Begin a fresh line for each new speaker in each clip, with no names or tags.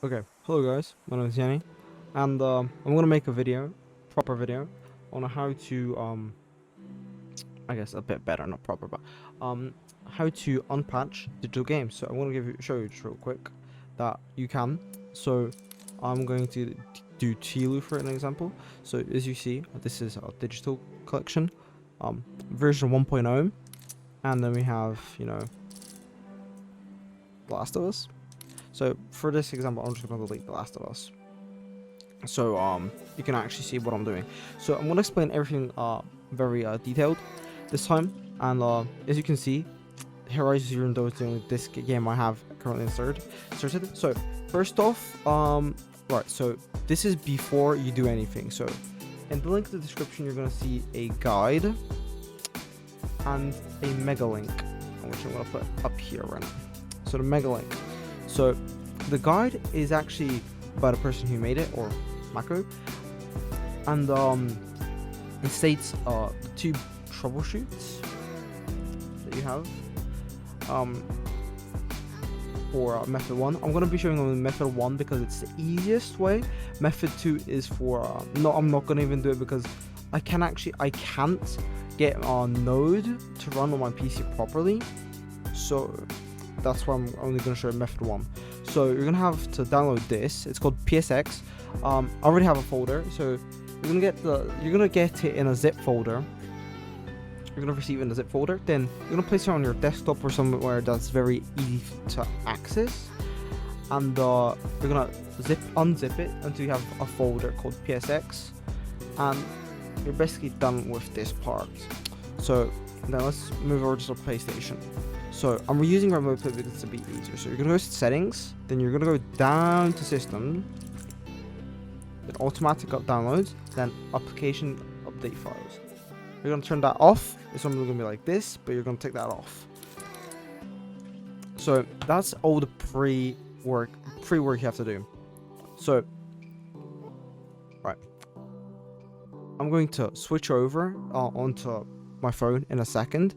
Okay, hello guys, my name is Yanni, and I'm gonna make a proper video, on how to I guess a bit better, not proper, but how to unpatch digital games. So I'm gonna show you just real quick that you can. So I'm going to do Tilu for an example. So as you see, this is a digital collection, version 1.0, and then we have Last of Us. So for this example, I'm just gonna delete The Last of Us. So you can actually see what I'm doing. So I'm gonna explain everything very detailed this time, and as you can see, Horizon Zero Dawn is the only this game I have currently inserted. So first off, right, so this is before you do anything. So in the link in the description, you're gonna see a guide and a mega link, which I'm gonna put up here right now. So the mega link. So the guide is actually by the person who made it, or Maku, and it states the two troubleshoots that you have for method 1. I'm going to be showing on method 1 because it's the easiest way. Method 2 is for no, I'm not going to even do it because I can't get a node to run on my PC properly, so that's why I'm only going to show method 1. So you're gonna have to download this. It's called PSX. I already have a folder, so you're gonna get it in a zip folder. You're gonna receive it in a zip folder. Then you're gonna place it on your desktop or somewhere that's very easy to access. And you're gonna unzip it until you have a folder called PSX, and you're basically done with this part. So now let's move over to the PlayStation. So I'm reusing remote play because it's a bit easier. So you're gonna go to settings, then you're gonna go down to system, then automatic downloads, then application update files. You're gonna turn that off. It's only gonna be like this, but you're gonna take that off. So that's all the pre-work you have to do. So right, I'm going to switch over onto my phone in a second,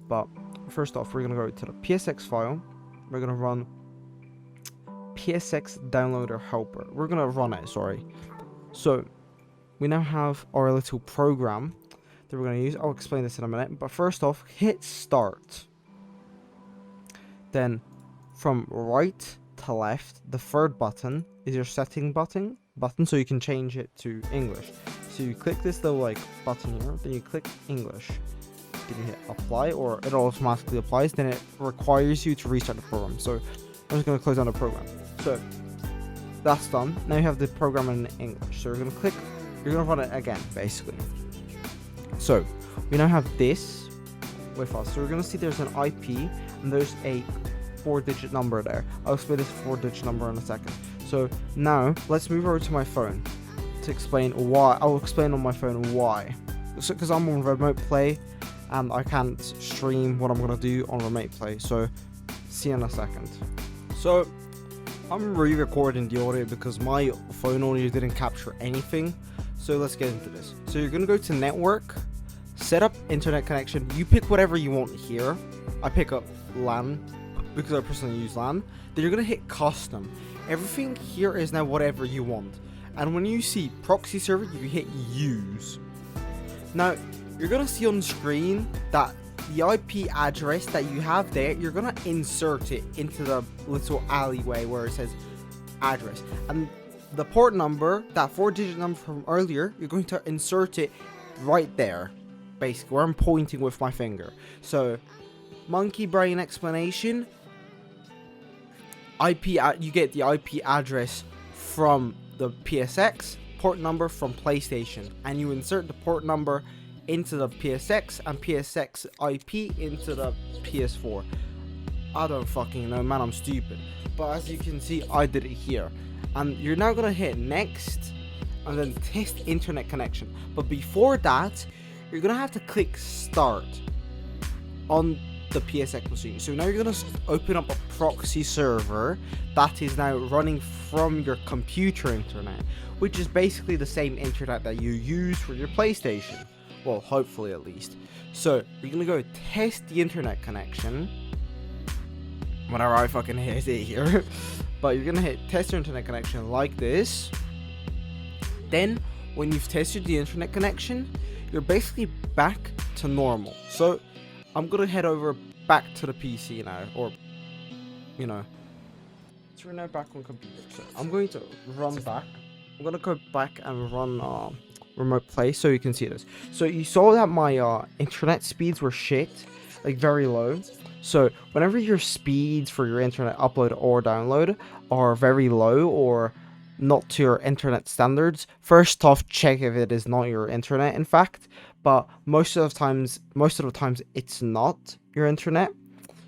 but first off, we're gonna go to the PSX file. We're gonna run PSX downloader helper. We're gonna run it, sorry. So we now have our little program that we're gonna use. I'll explain this in a minute, but first off, hit start. Then from right to left, the third button is your setting button, so you can change it to English. So you click this little button here, then you click English. Then you hit apply, or it automatically applies. Then it requires you to restart the program. So I'm just going to close down the program. So that's done. Now you have the program in English. So you're going to run it again, basically. So we now have this with us. So we're going to see there's an IP and there's a 4-digit number there. I'll explain this 4-digit number in a second. So now let's move over to my phone to explain why. I'll explain on my phone why. So because I'm on remote play, and I can't stream what I'm gonna do on remote play, so see you in a second. So I'm re-recording the audio because my phone audio didn't capture anything, so let's get into this. So you're gonna go to network, set up internet connection. You pick whatever you want here. I pick up LAN because I personally use LAN. Then you're gonna hit custom. Everything here is now whatever you want, and when you see proxy server, you hit use. Now you're gonna see on screen that the IP address that you have there, you're gonna insert it into the little alleyway where it says address, and the port number, that 4-digit number from earlier, you're going to insert it right there, basically where I'm pointing with my finger. So monkey brain explanation, you get the IP address from the PSX, port number from PlayStation, and you insert the port number into the PSX and PSX IP into the PS4. I don't fucking know, man, I'm stupid. But as you can see, I did it here. And you're now gonna hit next and then test internet connection. But before that, you're gonna have to click start on the PSX machine. So now you're gonna open up a proxy server that is now running from your computer internet, which is basically the same internet that you use for your PlayStation. Well, hopefully at least. So we're gonna go test the internet connection. Whenever I fucking hit it here. but you're gonna hit test your internet connection like this. Then when you've tested the internet connection, you're basically back to normal. So I'm gonna head over back to the PC now, or you know, so we're now back on computer. So I'm going to run back. I'm gonna go back and run remote play so you can see this. So you saw that my internet speeds were shit, like very low. So whenever your speeds for your internet upload or download are very low or not to your internet standards, first off, check if it is not your internet, in fact. But most of the times it's not your internet.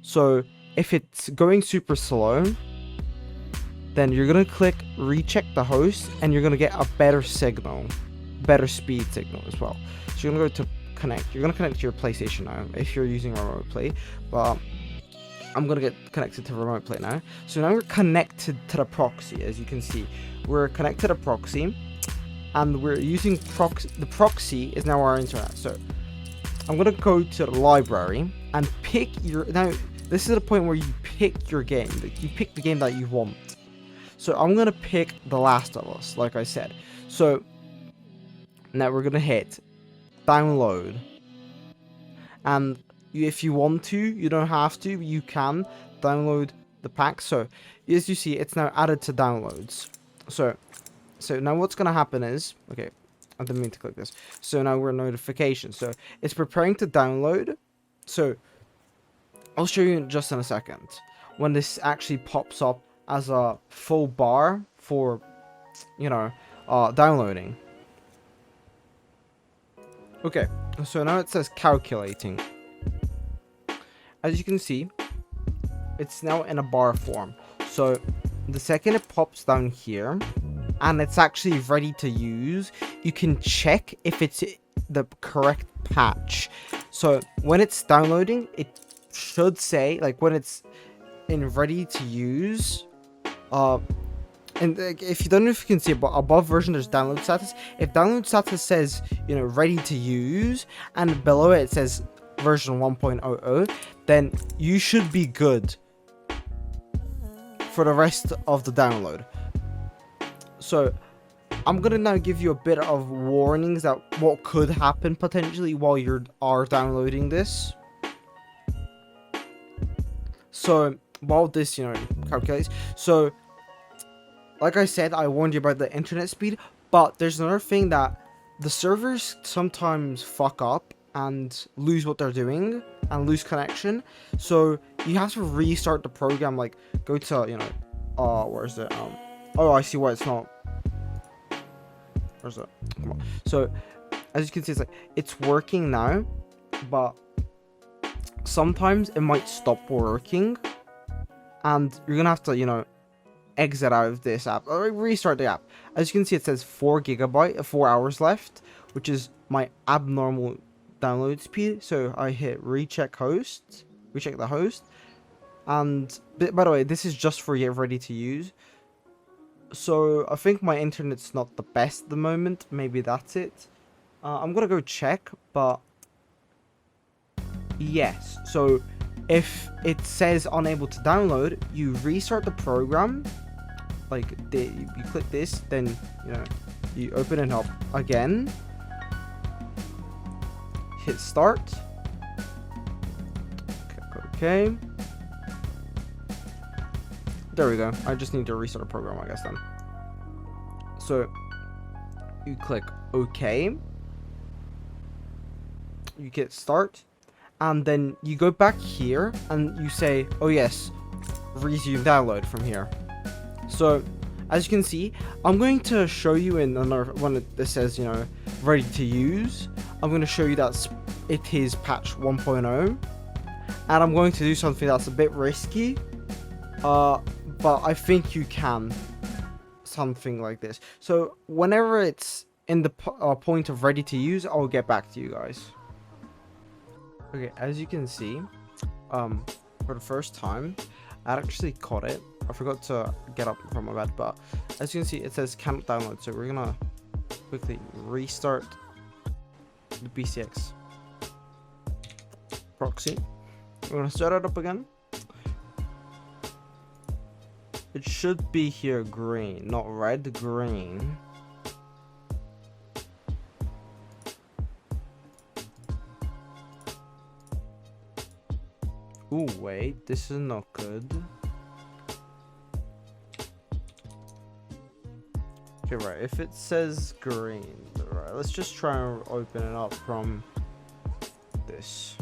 So if it's going super slow, then you're gonna click recheck the host and you're gonna get a better signal, better speed signal as well. So you're gonna go to connect. You're gonna connect to your PlayStation now if you're using remote play, but I'm gonna get connected to remote play now. So now we're connected to the proxy. As you can see, we're connected to the proxy and we're using proxy. The proxy is now our internet. So I'm gonna go to the library and pick your, now this is the point where you pick your game. You pick the game that you want. So I'm gonna pick The Last of Us, like I said. So now we're gonna hit download, and if you want to, you don't have to, you can download the pack. So as you see, it's now added to downloads. So now what's gonna happen is, okay, I didn't mean to click this. So now we're notification. So it's preparing to download. So I'll show you just in a second when this actually pops up as a full bar for, you know, downloading. Okay, so now it says calculating. As you can see, it's now in a bar form. So the second it pops down here and it's actually ready to use, you can check if it's the correct patch. So when it's downloading, it should say, like when it's in ready to use, and if you don't know if you can see, but above version there's download status. If download status says, you know, ready to use, and below it says version 1.00, then you should be good for the rest of the download. So I'm gonna now give you a bit of warnings that what could happen potentially while you are downloading this. So while this, you know, calculates, so like I said, I warned you about the internet speed, but there's another thing that the servers sometimes fuck up and lose what they're doing and lose connection. So you have to restart the program, like go to, you know, where's it? Oh, I see why it's not. Where's it? Come on. So as you can see, it's like it's working now, but sometimes it might stop working, and you're gonna have to, you know, exit out of this app or restart the app. As you can see, it says 4 hours left, which is my abnormal download speed. So I hit recheck the host, and by the way, this is just for get ready to use. So I think my internet's not the best at the moment. Maybe that's it. I'm gonna go check, but yes. So if it says unable to download, you restart the program. Like you click this, then you know you open it up again. Hit start. Okay. There we go. I just need to restart the program, I guess then. So you click OK. You hit start, and then you go back here and you say, oh yes, resume download from here. So as you can see, I'm going to show you in another one that says, you know, ready to use. I'm going to show you that it is patch 1.0, and I'm going to do something that's a bit risky, but I think you can something like this. So whenever it's in the point of ready to use, I'll get back to you guys. Okay, as you can see, for the first time, I actually caught it. I forgot to get up from my bed, but as you can see, it says cannot download. So we're gonna quickly restart the PSX proxy. We're gonna start it up again. As it should be here green, not red, green. Ooh, wait, this is not good. Okay, right, if it says green, right, let's just try and open it up from this.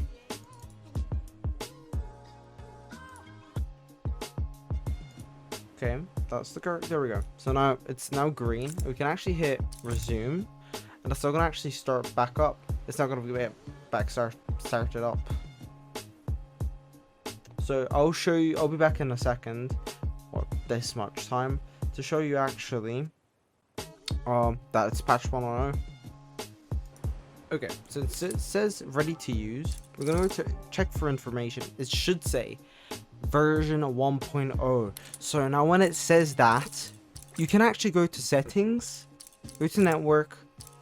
Okay, that's the correct, there we go. So now it's now green. We can actually hit resume, and it's still gonna actually start back up. It's not gonna be back started up. So I'll show you, I'll be back in a second, or this much time, to show you actually that it's patch 1.0. Okay, since it says ready to use, we're gonna go to check for information. It should say version 1.0. So now when it says that, you can actually go to settings, go to network,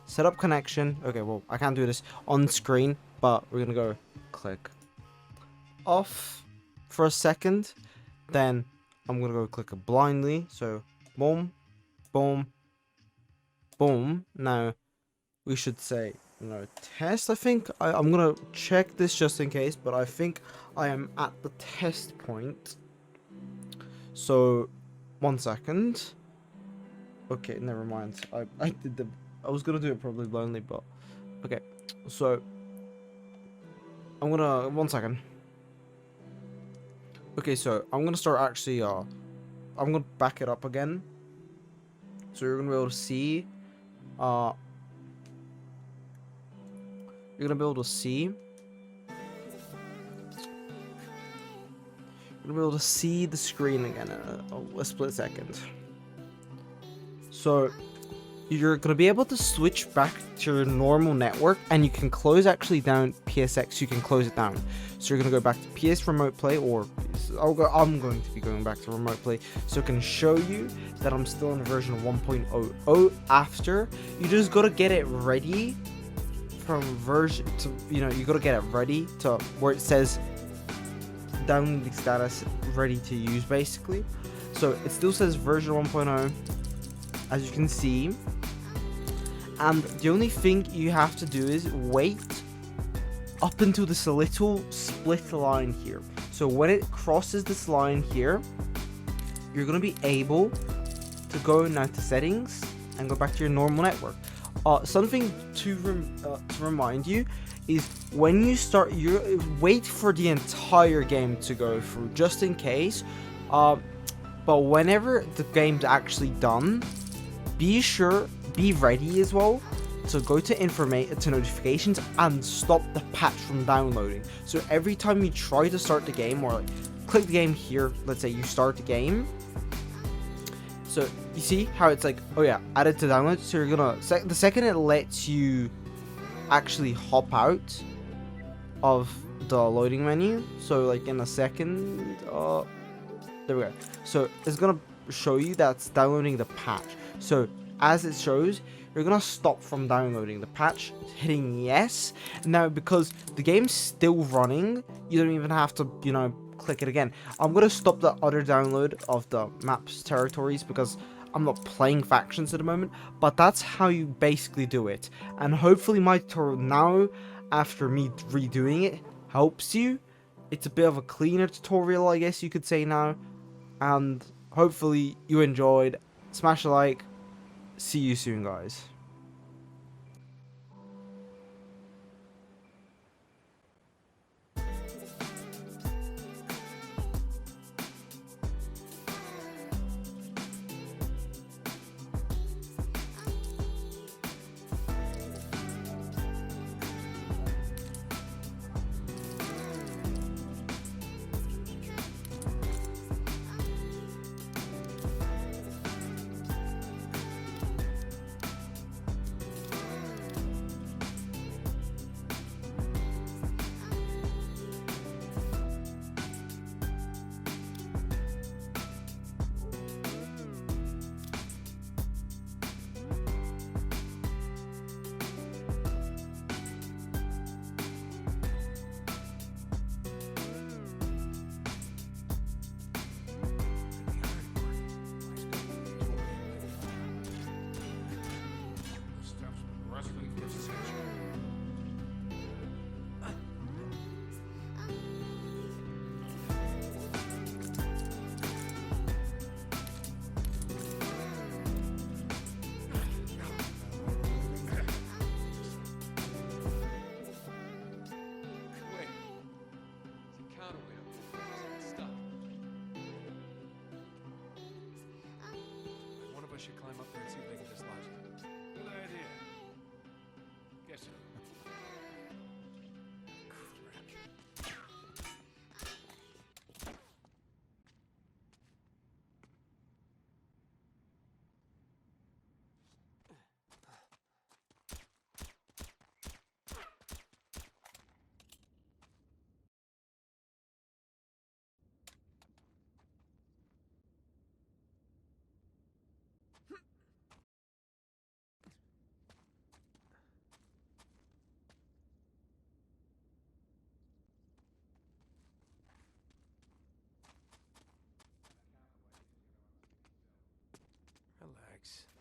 set up connection. Okay, well, I can't do this on screen, but we're gonna go click off for a second, then I'm gonna go click it blindly. So boom, boom, boom. Now we should say, you know, test. I think I'm gonna check this just in case, but I think I am at the test point. So 1 second. Okay, never mind. I was gonna do it probably blindly, but okay. So I'm gonna 1 second. Okay, so I'm gonna start actually. I'm gonna back it up again. So you're gonna be able to see. You're gonna be able to see. You're gonna be able to see the screen again in a split second. So you're gonna be able to switch back to your normal network, and you can close actually down PSX. You can close it down. So you're gonna go back to PS Remote Play, or I'm going to be going back to Remote Play, so it can show you that I'm still in version 1.00. After, you just gotta get it ready from version to, you know, you gotta get it ready to where it says downloading status ready to use, basically. So it still says version 1.0, as you can see, and the only thing you have to do is wait up until this little split line here. So when it crosses this line here, you're gonna be able to go now to settings and go back to your normal network. Something to remind you is when you start, you wait for the entire game to go through, just in case. But whenever the game's actually done, be ready as well to go to notifications and stop the patch from downloading. So every time you try to start the game, or like click the game here, let's say you start the game. So you see how it's like, oh yeah, added to download. So you're gonna, the second it lets you actually hop out of the loading menu, so like in a second, there we go. So it's gonna show you that's downloading the patch. So as it shows, you're gonna stop from downloading the patch, hitting yes. Now because the game's still running, you don't even have to, you know, click it again. I'm gonna stop the other download of the maps territories because I'm not playing factions at the moment, but that's how you basically do it. And hopefully my tutorial now, after me redoing it, helps you. It's a bit of a cleaner tutorial, I guess you could say now, and hopefully you enjoyed. Smash a like. See you soon, guys.
us should climb up there and see if they can dislodge it.
Good idea. Guess so.
Crap. Relax.